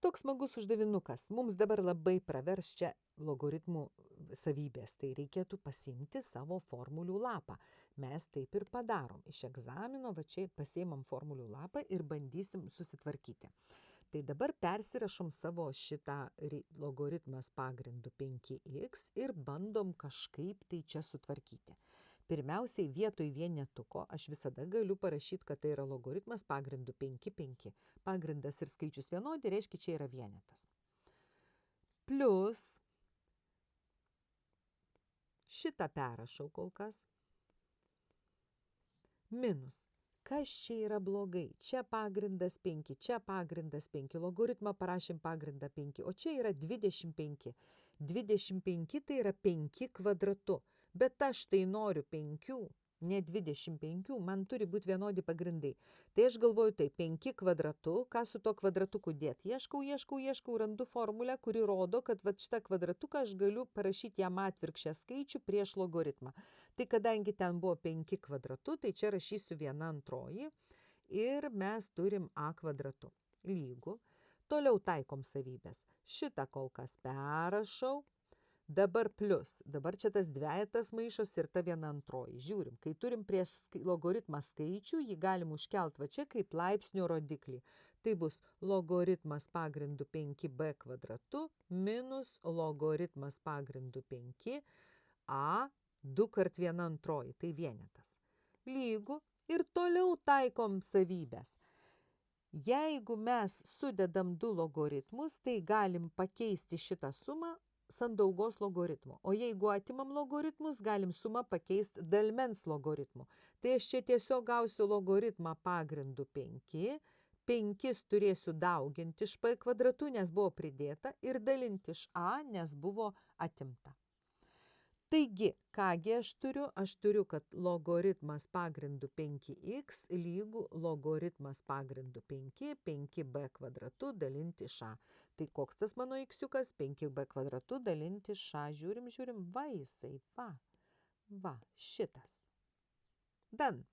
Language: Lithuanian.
toks smagus uždavinukas. Mums dabar labai pravers čia logaritmų savybės. Tai reikėtų pasiimti savo formulių lapą. Mes taip ir padarom. Iš egzamino va čia pasiimam formulių lapą ir bandysim susitvarkyti. Tai dabar persirašom savo šitą logaritmas pagrindu 5x ir bandom kažkaip tai čia sutvarkyti. Pirmiausiai vietoj vienetuko aš visada galiu parašyti, kad tai yra logaritmas pagrindu 5. Pagrindas ir skaičius vienodi, reiškia, čia yra vienetas. Plius šitą perrašau kol kas. Minus. Kas čia yra blogai? Čia pagrindas 5, čia pagrindas 5. Logaritmą parašėm pagrindą 5, o čia yra 25. 25 tai yra 5 kvadratu, bet aš tai noriu 5, ne 25, man turi būti vienodi pagrindai. Tai aš galvoju, tai 5 kvadratu, ką su to kvadratuku dėti? Ieškau, randu formulę, kuri rodo, kad va šitą kvadratuką aš galiu parašyti jam atvirkščią skaičių prieš logaritmą. Tai kadangi ten buvo 5 kvadratu, tai čia rašysiu 1/2 ir mes turim a kvadratu. Lygu. Toliau taikom savybės. Šitą kol kas perrašau. Dabar plius. Dabar čia tas dvejetas maišos ir ta 1/2. Žiūrim, kai turim prieš logaritmą skaičių, jį galim užkelt va čia kaip laipsnio rodiklį. Tai bus logaritmas pagrindu 5b kvadratu minus logaritmas pagrindu 5a 2 kart 1/2. Tai vienetas. Lygu. Ir toliau taikom savybės. Jeigu mes sudedam du logaritmus, tai galim pakeisti šitą sumą sandaugos logaritmu. O jeigu atimam logaritmus, galim sumą pakeisti dalmens logaritmu. Tai aš čia tiesiog gausiu logaritmą pagrindu 5. 5 turėsiu dauginti iš p kvadratu, nes buvo pridėta, ir dalinti iš a, nes buvo atimta. Taigi, kągi aš turiu? Aš turiu, kad logaritmas pagrindu 5x lygu logaritmas pagrindu 5, 5b kvadratu dalinti iš a. Tai koks tas mano x-iukas? 5b kvadratu dalinti iš a. Žiūrim, va jisai, va, šitas. Dan.